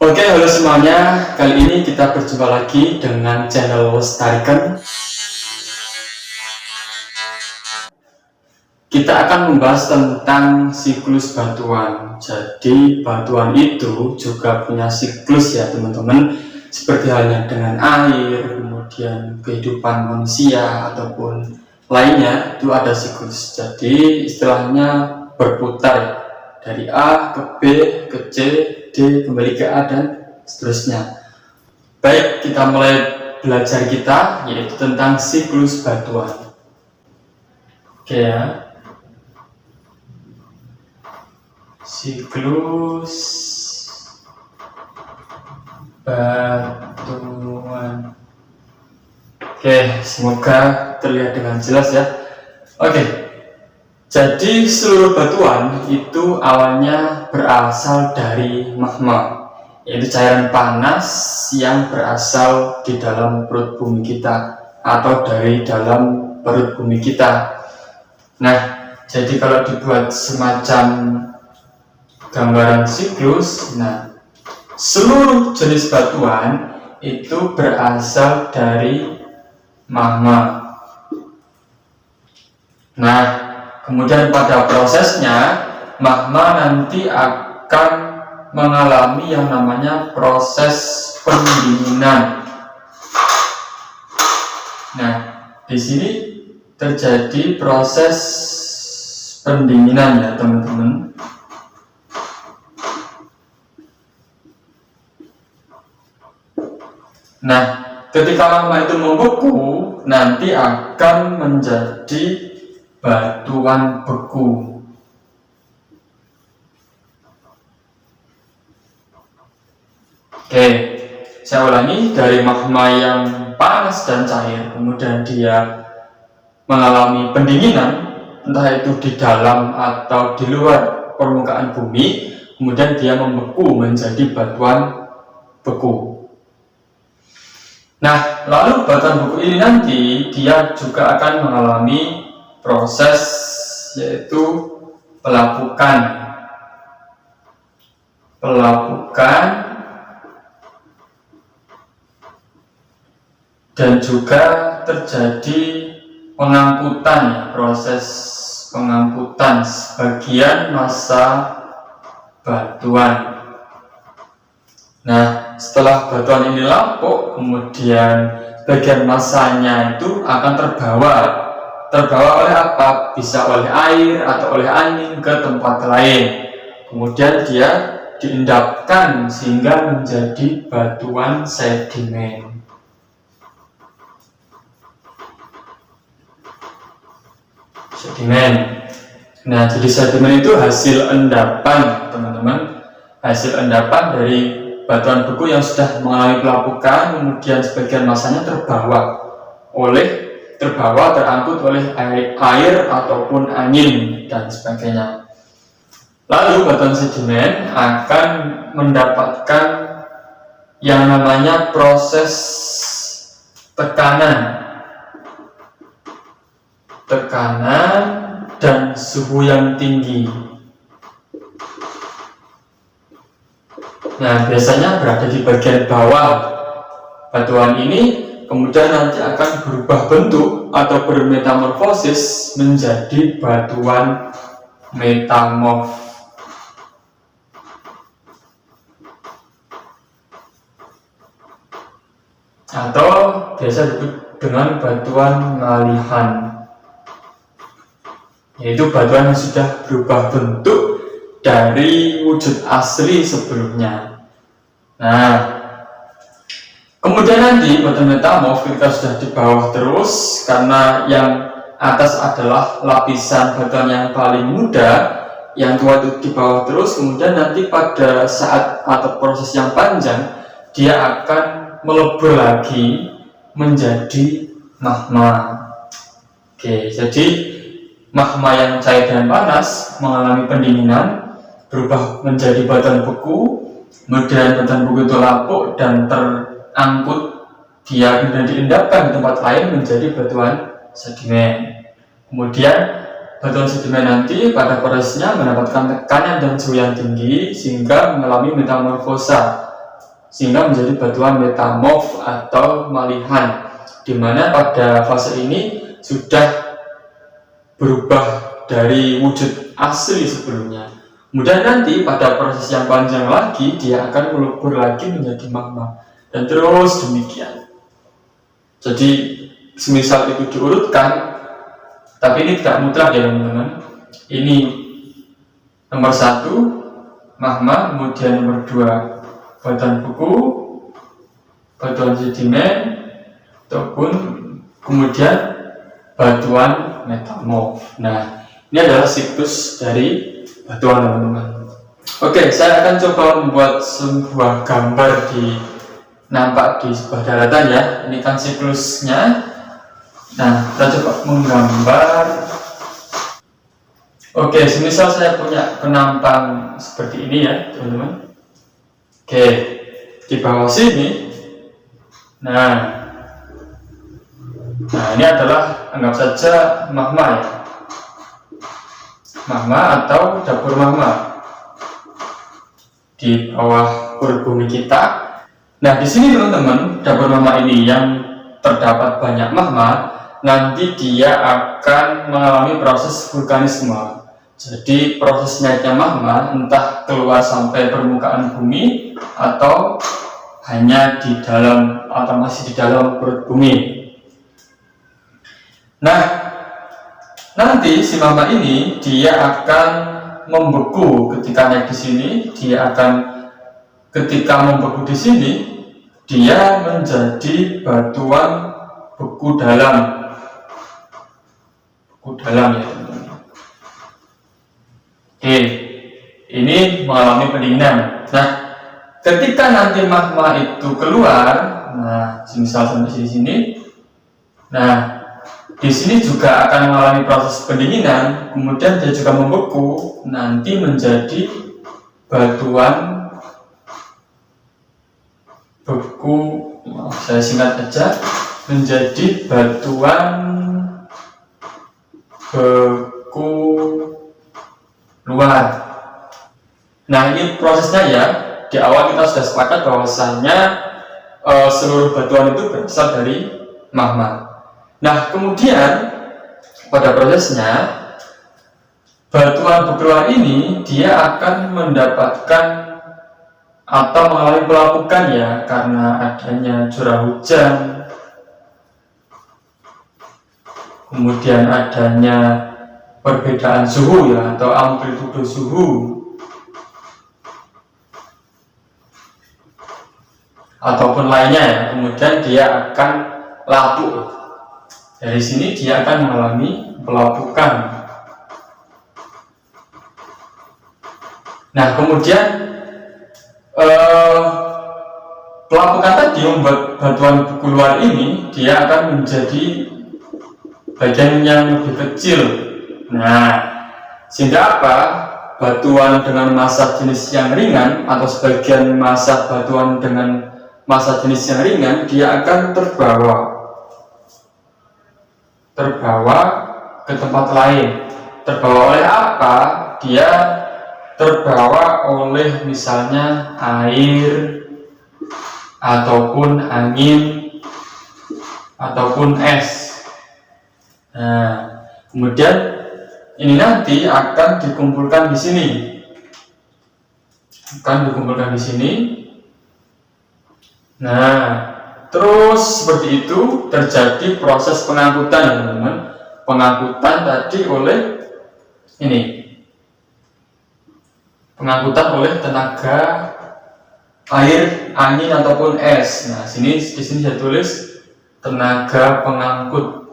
Oke, halo semuanya. Kali ini kita berjumpa lagi dengan channel Lestarikan. Kita akan membahas tentang siklus batuan. Jadi batuan itu juga punya siklus ya teman-teman. Seperti halnya dengan air, kemudian kehidupan manusia ataupun lainnya, itu ada siklus. Jadi istilahnya berputar dari A ke B ke C, D kembali ke A dan seterusnya. Baik, kita mulai belajar kita, yaitu tentang siklus batuan. Oke ya, siklus batuan. Oke, semoga terlihat dengan jelas ya. Oke, jadi seluruh batuan itu awalnya berasal dari magma, yaitu cairan panas yang berasal di dalam perut bumi kita atau dari dalam perut bumi kita. Nah, jadi kalau dibuat semacam gambaran siklus, nah seluruh jenis batuan itu berasal dari magma. Nah, kemudian pada prosesnya magma nanti akan mengalami yang namanya proses pendinginan. Nah, di sini terjadi proses pendinginan ya teman-teman. Nah, ketika magma itu membeku, nanti akan menjadi batuan beku. Oke, saya ulangi, dari magma yang panas dan cair, kemudian dia mengalami pendinginan, entah itu di dalam atau di luar permukaan bumi, kemudian dia membeku menjadi batuan beku. Nah, lalu batuan beku ini nanti dia juga akan mengalami proses yaitu pelapukan dan juga terjadi pengangkutan ya, proses pengangkutan sebagian massa batuan. Nah, setelah batuan ini lapuk, kemudian bagian massanya itu akan terbawa oleh apa? Bisa oleh air atau oleh angin ke tempat lain. Kemudian dia diendapkan sehingga menjadi batuan sedimen. Nah, jadi sedimen itu hasil endapan, teman-teman. Hasil endapan dari batuan beku yang sudah mengalami pelapukan, kemudian sebagian masanya terangkut oleh air ataupun angin dan sebagainya. Lalu batuan sedimen akan mendapatkan yang namanya proses tekanan dan suhu yang tinggi. Nah, biasanya berada di bagian bawah batuan ini, kemudian nanti akan berubah bentuk atau bermetamorfosis menjadi batuan metamorf. Atau biasa disebut dengan batuan ngalihan, yaitu batuan yang sudah berubah bentuk dari wujud asli sebelumnya. Nah, kemudian nanti batuan metamorf kita sudah di bawah terus, karena yang atas adalah lapisan batuan yang paling muda, yang tua itu di bawah terus, kemudian nanti pada saat atau proses yang panjang dia akan melebur lagi menjadi magma. Oke, jadi magma yang cair dan panas mengalami pendinginan, berubah menjadi batuan beku, kemudian batuan beku itu lapuk dan terangkut, dia kemudian diendapkan di tempat lain menjadi batuan sedimen. Kemudian batuan sedimen nanti pada prosesnya mendapatkan tekanan dan suhu yang tinggi sehingga mengalami metamorfosa sehingga menjadi batuan metamorf atau malihan, di mana pada fase ini sudah berubah dari wujud asli sebelumnya. Kemudian nanti pada proses yang panjang lagi dia akan melebur lagi menjadi magma, dan terus demikian. Jadi semisal itu diurutkan, tapi ini tidak mutlak ya teman-teman. Ini nomor 1 magma, kemudian nomor 2 batuan beku, batuan sedimen, ataupun kemudian batuan metamorf. Nah, ini adalah siklus dari batuan teman-teman. Oke, saya akan coba membuat sebuah gambar nampak di sebuah daratan ya. Ini kan siklusnya. Nah, kita coba menggambar. Oke, semisal saya punya penampang seperti ini ya teman-teman. Oke, di bawah sini. Nah, ini adalah, anggap saja magma ya, magma atau dapur magma di bawah perut bumi kita. Nah, di sini teman-teman, dapur magma ini yang terdapat banyak magma, nanti dia akan mengalami proses vulkanisme. Jadi proses naiknya magma entah keluar sampai permukaan bumi atau hanya di dalam atau masih di dalam perut bumi. Nah, nanti si magma ini dia akan membeku ketika naik di sini. Dia akan ketika membeku di sini dia menjadi batuan beku dalam. Beku dalam ya teman-teman. Oke, ini mengalami pendinginan. Nah, ketika nanti magma itu keluar, nah, misal sampai sini, nah, di sini juga akan mengalami proses pendinginan, kemudian dia juga membeku, nanti menjadi batuan beku. Saya singkat aja, menjadi batuan beku luar. Nah, ini prosesnya ya. Di awal kita sudah sepakat bahwasannya seluruh batuan itu berasal dari magma. Nah, kemudian pada prosesnya batuan beku luar ini dia akan mendapatkan atau mengalami pelapukan ya, karena adanya curah hujan, kemudian adanya perbedaan suhu ya, atau amplitudo suhu, ataupun lainnya ya. Kemudian dia akan lapuk. Dari sini dia akan mengalami pelapukan. Nah, kemudian pelapukan tadi membuat batuan beku luar ini dia akan menjadi bagian yang lebih kecil. Nah, sehingga apa? Batuan dengan massa jenis yang ringan atau sebagian massa batuan dengan massa jenis yang ringan dia akan terbawa ke tempat lain. Terbawa oleh apa? Dia terbawa oleh misalnya air, ataupun angin, ataupun es. Nah, kemudian ini nanti akan dikumpulkan di sini. Nah, terus seperti itu terjadi proses pengangkutan ya teman-teman. Pengangkutan tadi oleh ini. Pengangkutan oleh tenaga air, angin ataupun es. Nah, di sini saya tulis tenaga pengangkut.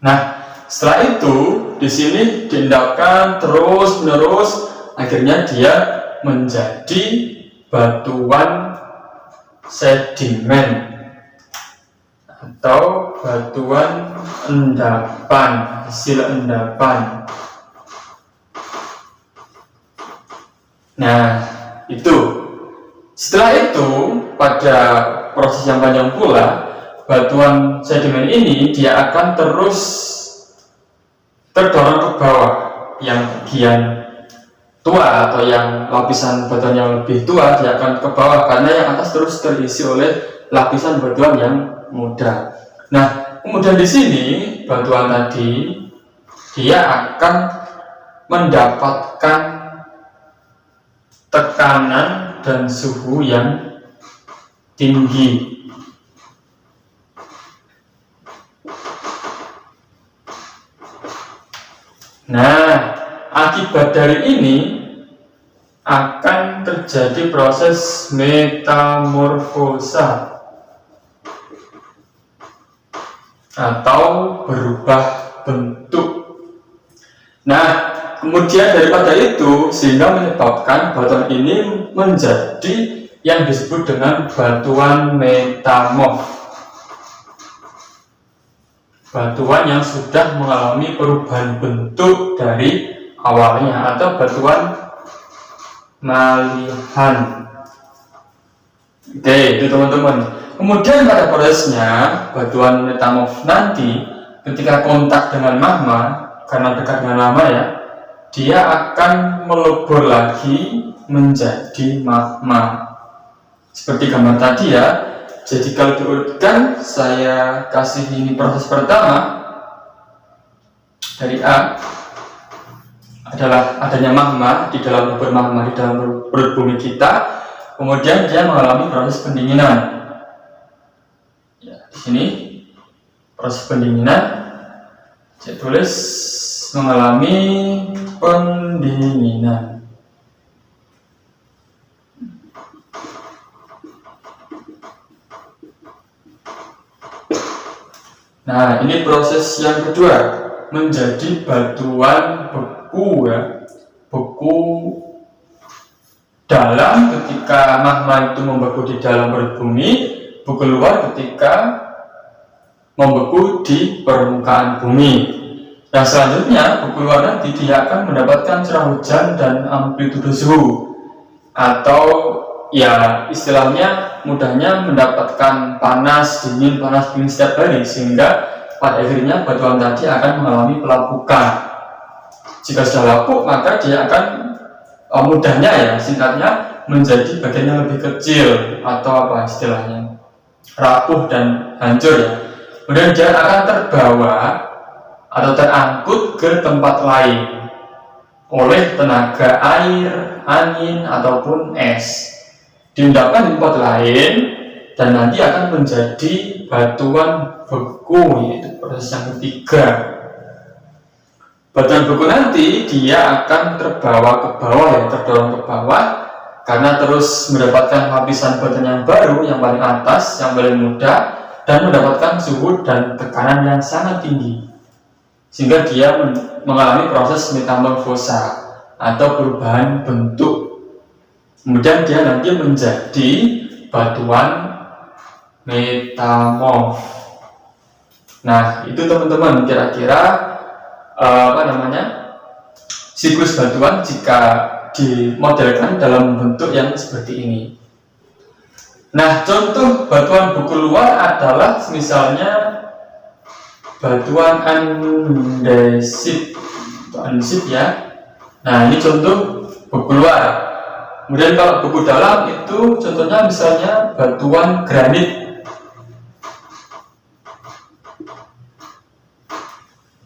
Nah, setelah itu di sini diendapkan terus-menerus, akhirnya dia menjadi batuan sedimen atau batuan endapan, hasil endapan. Nah, itu. Setelah itu pada proses yang panjang pula, batuan sedimen ini dia akan terus terdorong ke bawah. yang bagian tua atau yang lapisan batuan yang lebih tua dia akan ke bawah, karena yang atas terus terisi oleh lapisan batuan yang muda. Nah, kemudian di sini batuan tadi dia akan mendapatkan tekanan dan suhu yang tinggi. Nah, akibat dari ini akan terjadi proses metamorfosa atau berubah bentuk. Nah, kemudian daripada itu sehingga menyebabkan batuan ini menjadi yang disebut dengan batuan metamorf. Batuan yang sudah mengalami perubahan bentuk dari awalnya, atau batuan malihan. Oke, itu teman-teman. Kemudian pada prosesnya batuan metamorf nanti ketika kontak dengan magma, karena dekat dengan lava ya, dia akan melebur lagi menjadi magma. Seperti gambar tadi ya. Jadi kalau diurutkan, saya kasih ini proses pertama dari A adalah adanya magma di dalam lubur magma di dalam perut bumi kita. Kemudian dia mengalami proses pendinginan. Ya, di sini proses pendinginan saya tulis mengalami pendinginan. Nah, ini proses yang kedua, menjadi batuan beku ya. Beku dalam ketika magma itu membeku di dalam perut bumi, beku luar ketika membeku di permukaan bumi. Nah, selanjutnya beku luar nanti dia akan mendapatkan curah hujan dan amplitudo suhu, atau ya istilahnya mudahnya mendapatkan panas dingin setiap hari, sehingga pada akhirnya batuan tadi akan mengalami pelapukan. Jika sudah lapuk, maka dia akan mudahnya ya singkatnya menjadi bagian yang lebih kecil, atau apa istilahnya, rapuh dan hancur ya. Kemudian dia akan terbawa atau terangkut ke tempat lain oleh tenaga air, angin ataupun es, diendapkan di tempat lain dan nanti akan menjadi batuan beku, yaitu proses yang ketiga. Batuan beku nanti dia akan terbawa ke bawah ya, terdorong ke bawah karena terus mendapatkan lapisan batuan yang baru, yang paling atas, yang paling muda, dan mendapatkan suhu dan tekanan yang sangat tinggi, sehingga dia mengalami proses metamorfosa atau perubahan bentuk. Kemudian dia nanti menjadi batuan metamorf. Nah, itu teman-teman kira-kira siklus batuan jika dimodelkan dalam bentuk yang seperti ini. Nah, contoh batuan beku luar adalah misalnya batuan andesit ya. Nah, ini contoh beku luar. Kemudian kalau beku dalam itu contohnya misalnya batuan granit.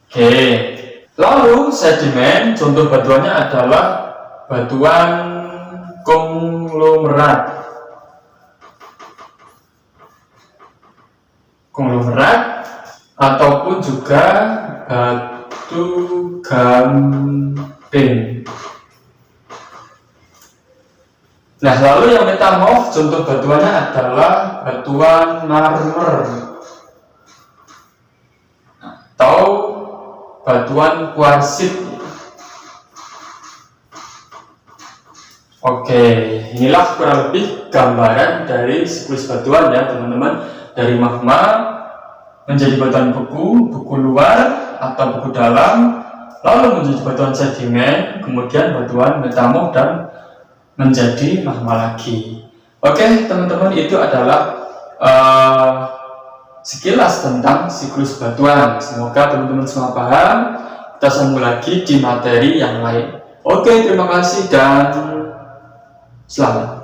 Oke. Lalu sedimen, contoh batuannya adalah batuan konglomerat. Ataupun juga batu gamping. Nah, lalu yang metamorf, contoh batuannya adalah batuan marmer atau batuan kuarsit. Oke, inilah kurang lebih gambaran dari siklus batuan ya teman-teman, dari magma menjadi batuan beku, beku luar atau beku dalam, lalu menjadi batuan sedimen, kemudian batuan metamorf dan menjadi magma lagi. Oke teman-teman, itu adalah sekilas tentang siklus batuan. Semoga teman-teman semua paham. kita sambung lagi di materi yang lain. Oke, terima kasih dan selamat.